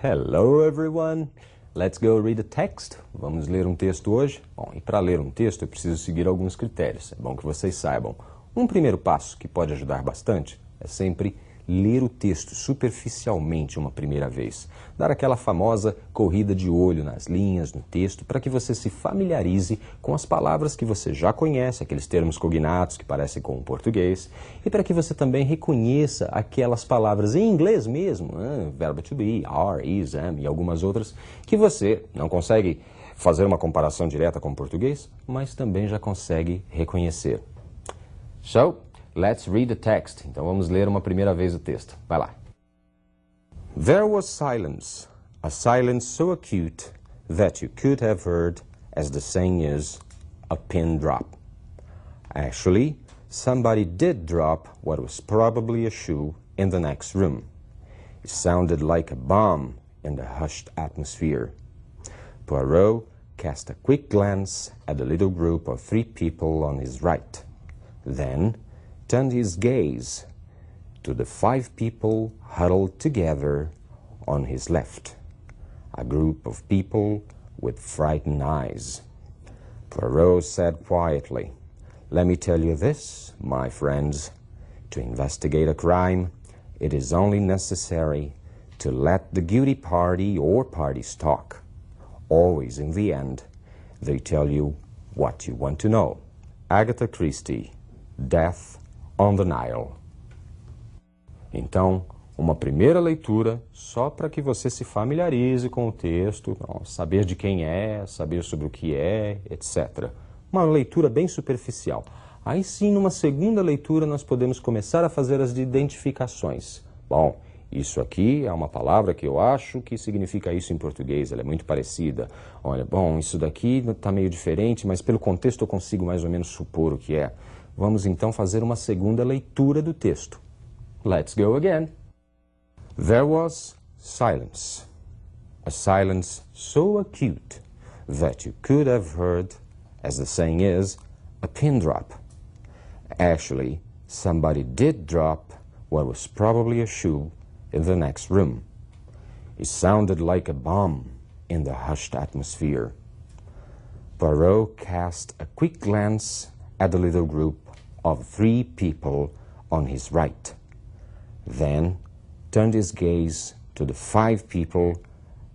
Hello everyone! Let's go read a text. Vamos ler um texto hoje? Bom, e para ler um texto eu preciso seguir alguns critérios. É bom que vocês saibam. Um primeiro passo que pode ajudar bastante é sempre ler o texto superficialmente uma primeira vez. Dar aquela famosa corrida de olho nas linhas, no texto, para que você se familiarize com as palavras que você já conhece, aqueles termos cognatos que parecem com o português, e para que você também reconheça aquelas palavras em inglês mesmo, verbo to be, are, is, am e algumas outras, que você não consegue fazer uma comparação direta com o português, mas também já consegue reconhecer. So, let's read the text. Então vamos ler uma primeira vez o texto. Vai lá. There was silence, a silence so acute that you could have heard, as the saying is, a pin drop. Actually, somebody did drop what was probably a shoe in the next room. It sounded like a bomb in the hushed atmosphere. Poirot cast a quick glance at the little group of 3 people on his right. Then turned his gaze to the 5 people huddled together on his left, a group of people with frightened eyes. Poirot said quietly, "Let me tell you this, my friends. To investigate a crime, it is only necessary to let the guilty party or parties talk. Always in the end, they tell you what you want to know." Agatha Christie, Death on the Nile. Então, uma primeira leitura só para que você se familiarize com o texto, saber de quem é, saber sobre o que é, etc. Uma leitura bem superficial. Aí sim, numa segunda leitura, nós podemos começar a fazer as identificações. Bom, isso aqui é uma palavra que eu acho que significa isso em português, ela é muito parecida. Olha, bom, isso daqui está meio diferente, mas pelo contexto eu consigo mais ou menos supor o que é. Vamos então fazer uma segunda leitura do texto. Let's go again. There was silence, a silence so acute that you could have heard, as the saying is, a pin drop. Actually, somebody did drop what was probably a shoe in the next room. It sounded like a bomb in the hushed atmosphere. Poirot cast a quick glance at the little group of 3 people on his right, then turned his gaze to the 5 people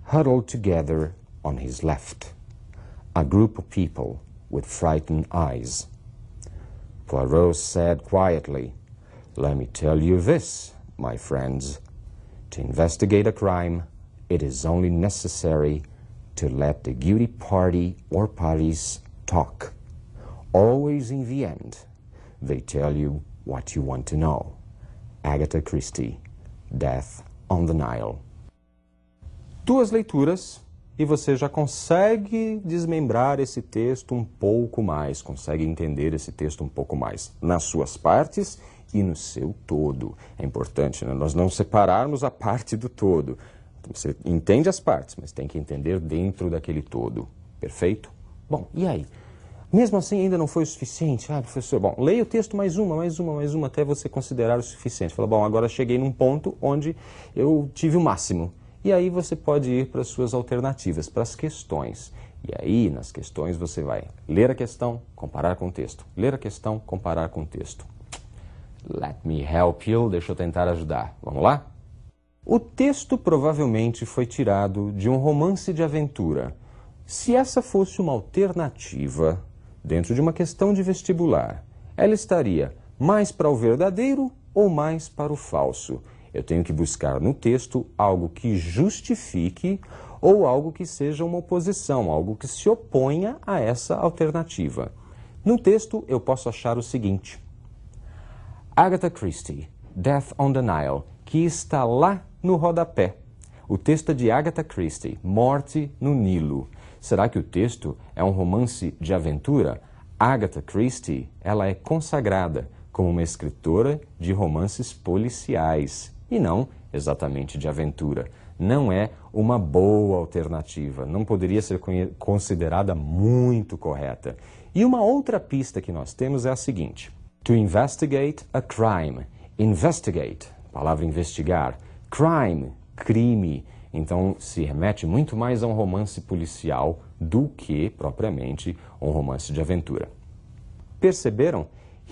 huddled together on his left, a group of people with frightened eyes. Poirot said quietly, "Let me tell you this, my friends. To investigate a crime, it is only necessary to let the guilty party or parties talk. Always in the end, they tell you what you want to know." Agatha Christie, Death on the Nile. 2 leituras e você já consegue desmembrar esse texto um pouco mais, consegue entender esse texto um pouco mais, nas suas partes e no seu todo. É importante, né? Nós não separarmos a parte do todo. Você entende as partes, mas tem que entender dentro daquele todo. Perfeito? Bom, e aí? Mesmo assim ainda não foi o suficiente? Professor, bom, leia o texto mais uma, até você considerar o suficiente. Fala, bom, agora cheguei num ponto onde eu tive o máximo. E aí você pode ir para as suas alternativas, para as questões. E aí, nas questões, você vai ler a questão, comparar com o texto. Ler a questão, comparar com o texto. Let me help you. Deixa eu tentar ajudar. Vamos lá? O texto provavelmente foi tirado de um romance de aventura. Se essa fosse uma alternativa dentro de uma questão de vestibular, ela estaria mais para o verdadeiro ou mais para o falso? Eu tenho que buscar no texto algo que justifique ou algo que seja uma oposição, algo que se oponha a essa alternativa. No texto, eu posso achar o seguinte: Agatha Christie, Death on the Nile, que está lá no rodapé. O texto é de Agatha Christie, Morte no Nilo. Será que o texto é um romance de aventura? Agatha Christie, ela é consagrada como uma escritora de romances policiais e não exatamente de aventura. Não é uma boa alternativa, não poderia ser considerada muito correta. E uma outra pista que nós temos é a seguinte: to investigate a crime. Investigate, palavra investigar. Crime, crime. Então se remete muito mais a um romance policial do que, propriamente, um romance de aventura. Perceberam?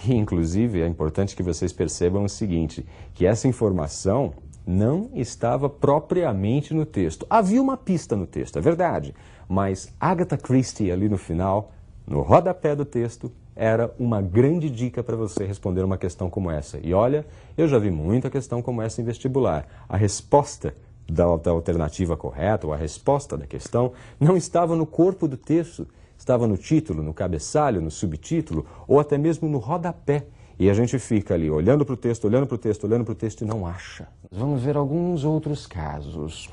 E, inclusive, é importante que vocês percebam o seguinte, que essa informação não estava propriamente no texto. Havia uma pista no texto, é verdade, mas Agatha Christie ali no final, no rodapé do texto, era uma grande dica para você responder uma questão como essa. E olha, eu já vi muita questão como essa em vestibular. A resposta da alternativa correta, ou a resposta da questão, não estava no corpo do texto, estava no título, no cabeçalho, no subtítulo, ou até mesmo no rodapé. E a gente fica ali olhando para o texto, olhando para o texto, olhando para o texto e não acha. Vamos ver alguns outros casos.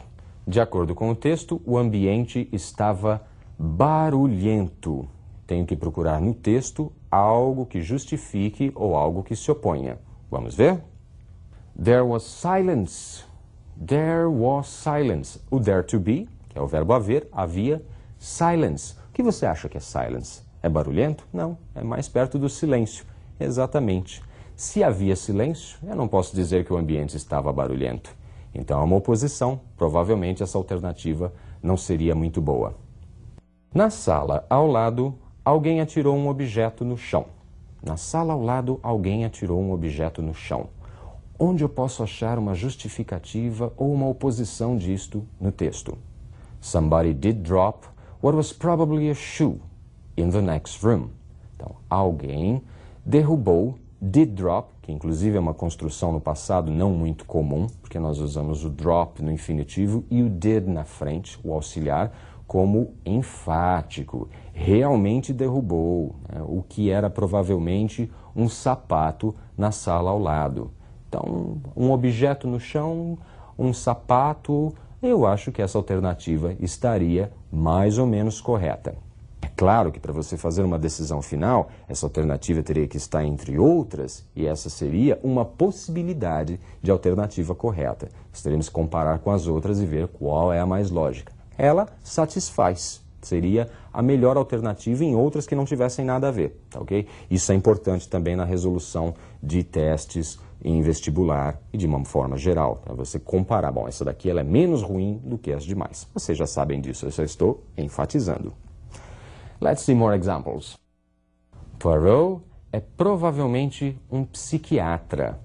De acordo com o texto, o ambiente estava barulhento. Tenho que procurar no texto algo que justifique ou algo que se oponha. Vamos ver? There was silence. There was silence. O there to be, que é o verbo haver, havia silence. O que você acha que é silence? É barulhento? Não, é mais perto do silêncio. Exatamente. Se havia silêncio, eu não posso dizer que o ambiente estava barulhento. Então é uma oposição. Provavelmente essa alternativa não seria muito boa. Na sala ao lado, alguém atirou um objeto no chão. Na sala ao lado, alguém atirou um objeto no chão. Onde eu posso achar uma justificativa ou uma oposição disto no texto? Somebody did drop what was probably a shoe in the next room. Então, alguém derrubou, did drop, que inclusive é uma construção no passado não muito comum, porque nós usamos o drop no infinitivo e o did na frente, o auxiliar, como enfático. Realmente derrubou, né, o que era provavelmente um sapato na sala ao lado. Então, um objeto no chão, um sapato, eu acho que essa alternativa estaria mais ou menos correta. É claro que para você fazer uma decisão final, essa alternativa teria que estar entre outras e essa seria uma possibilidade de alternativa correta. Nós teríamos que comparar com as outras e ver qual é a mais lógica. Ela satisfaz. Seria a melhor alternativa em outras que não tivessem nada a ver, tá ok? Isso é importante também na resolução de testes em vestibular e de uma forma geral. Tá? Você comparar, bom, essa daqui ela é menos ruim do que as demais. Vocês já sabem disso, eu só estou enfatizando. Let's see more examples. Poirot é provavelmente um psiquiatra.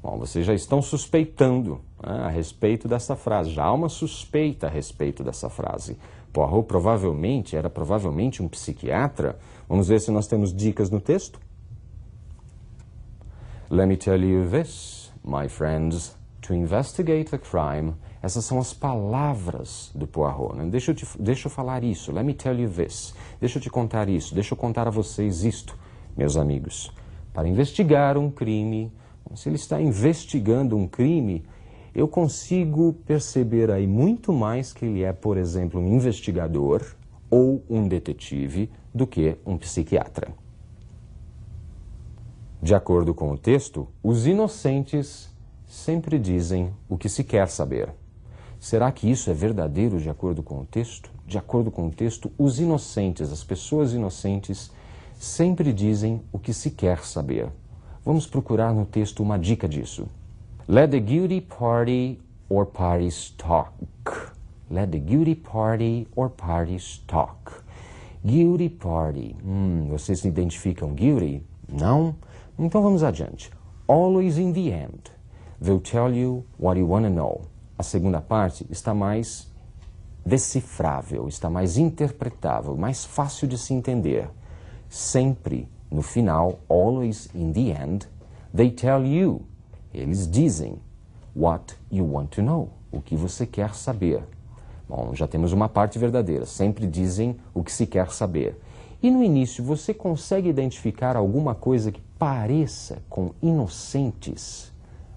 Bom, vocês já estão suspeitando a respeito dessa frase. Já há uma suspeita a respeito dessa frase. Poirot era provavelmente um psiquiatra. Vamos ver se nós temos dicas no texto. Let me tell you this, my friends, to investigate the crime. Essas são as palavras do Poirot. Né? Deixa eu falar isso. Let me tell you this. Deixa eu te contar isso. Deixa eu contar a vocês isto, meus amigos. Para investigar um crime, se ele está investigando um crime, eu consigo perceber aí muito mais que ele é, por exemplo, um investigador ou um detetive do que um psiquiatra. De acordo com o texto, os inocentes sempre dizem o que se quer saber. Será que isso é verdadeiro de acordo com o texto? De acordo com o texto, os inocentes, as pessoas inocentes, sempre dizem o que se quer saber. Vamos procurar no texto uma dica disso. Let the guilty party or parties talk. Let the guilty party or parties talk. Guilty party. Vocês se identificam guilty? Não? Então vamos adiante. Always in the end, they'll tell you what you want to know. A segunda parte está mais decifrável, está mais interpretável, mais fácil de se entender. Sempre, no final, always in the end, they tell you. Eles dizem what you want to know, o que você quer saber. Bom, já temos uma parte verdadeira, sempre dizem o que se quer saber. E no início, você consegue identificar alguma coisa que pareça com inocentes?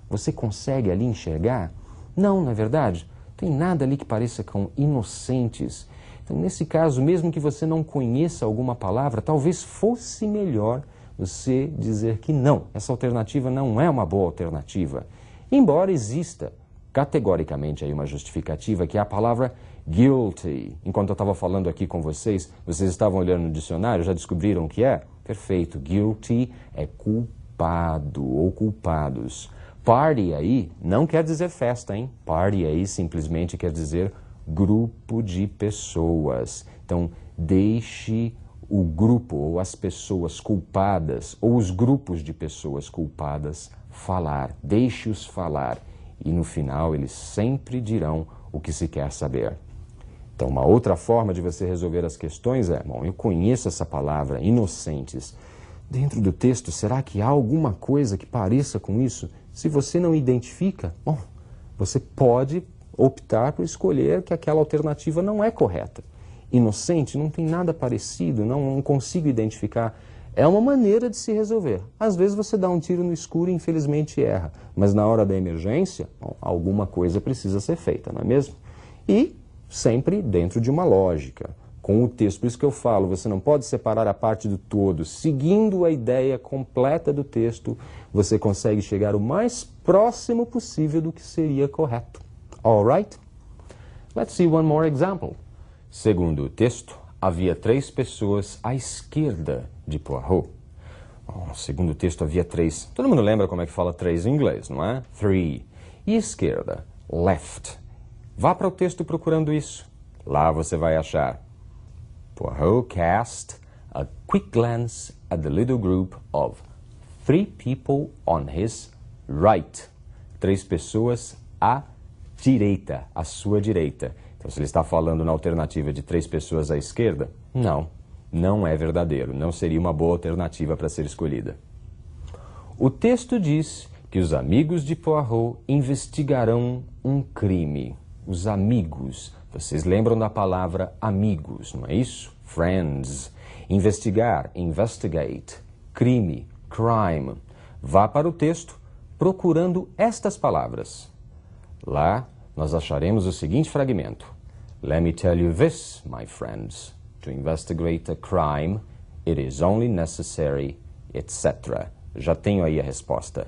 Você consegue ali enxergar? Não, não é verdade? Tem nada ali que pareça com inocentes. Então, nesse caso, mesmo que você não conheça alguma palavra, talvez fosse melhor você dizer que não, essa alternativa não é uma boa alternativa. Embora exista categoricamente aí uma justificativa, que é a palavra guilty. Enquanto eu estava falando aqui com vocês estavam olhando no dicionário, já descobriram o que é? Perfeito, guilty é culpado ou culpados. Party aí não quer dizer festa, hein? Party aí simplesmente quer dizer grupo de pessoas. Então, deixe o grupo ou as pessoas culpadas ou os grupos de pessoas culpadas falar. Deixe-os falar. E no final eles sempre dirão o que se quer saber. Então, uma outra forma de você resolver as questões é, bom, eu conheço essa palavra, inocentes. Dentro do texto, será que há alguma coisa que pareça com isso? Se você não identifica, bom, você pode optar por escolher que aquela alternativa não é correta. Inocente, não tem nada parecido, não consigo identificar. É uma maneira de se resolver. Às vezes você dá um tiro no escuro e infelizmente erra, mas na hora da emergência, bom, alguma coisa precisa ser feita, não é mesmo? E sempre dentro de uma lógica, com o texto. Por isso que eu falo, você não pode separar a parte do todo. Seguindo a ideia completa do texto, você consegue chegar o mais próximo possível do que seria correto. All right? Let's see one more example. Segundo o texto, havia 3 pessoas à esquerda de Poirot. Segundo o texto, havia 3. Todo mundo lembra como é que fala 3 em inglês, não é? 3. E esquerda? Left. Vá para o texto procurando isso. Lá você vai achar. Poirot cast a quick glance at the little group of 3 people on his right. 3 pessoas à direita, à sua direita. Então, se ele está falando na alternativa de 3 pessoas à esquerda, não é verdadeiro. Não seria uma boa alternativa para ser escolhida. O texto diz que os amigos de Poirot investigarão um crime. Os amigos. Vocês lembram da palavra amigos, não é isso? Friends. Investigar, investigate. Crime, crime. Vá para o texto procurando estas palavras. Lá nós acharemos o seguinte fragmento. Let me tell you this, my friends. To investigate a crime, it is only necessary, etc. Já tenho aí a resposta.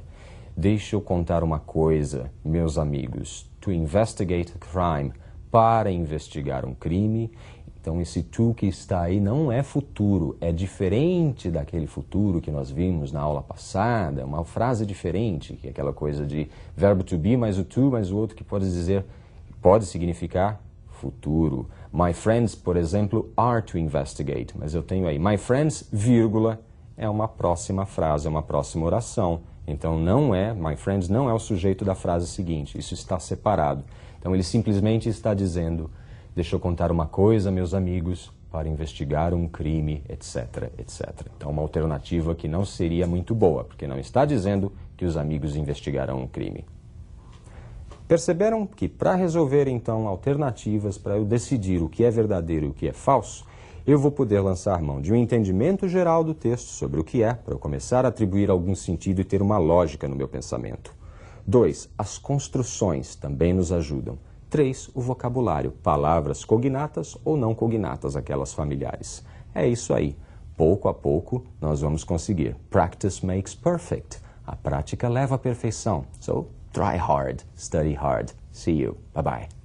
Deixa eu contar uma coisa, meus amigos. To investigate a crime, para investigar um crime. Então esse to que está aí não é futuro, é diferente daquele futuro que nós vimos na aula passada, é uma frase diferente, que é aquela coisa de verbo to be mais o to mais o outro que pode significar futuro. My friends, por exemplo, are to investigate, mas eu tenho aí my friends, vírgula, é uma próxima frase, é uma próxima oração. Então my friends não é o sujeito da frase seguinte, isso está separado. Então ele simplesmente está dizendo, deixa eu contar uma coisa, meus amigos, para investigar um crime, etc, etc. Então uma alternativa que não seria muito boa, porque não está dizendo que os amigos investigarão um crime. Perceberam que para resolver então alternativas, para eu decidir o que é verdadeiro e o que é falso, eu vou poder lançar mão de um entendimento geral do texto sobre o que é, para eu começar a atribuir algum sentido e ter uma lógica no meu pensamento. 2. As construções também nos ajudam. 3. O vocabulário, palavras cognatas ou não cognatas, aquelas familiares. É isso aí. Pouco a pouco nós vamos conseguir. Practice makes perfect. A prática leva à perfeição. So, try hard, study hard. See you. Bye-bye.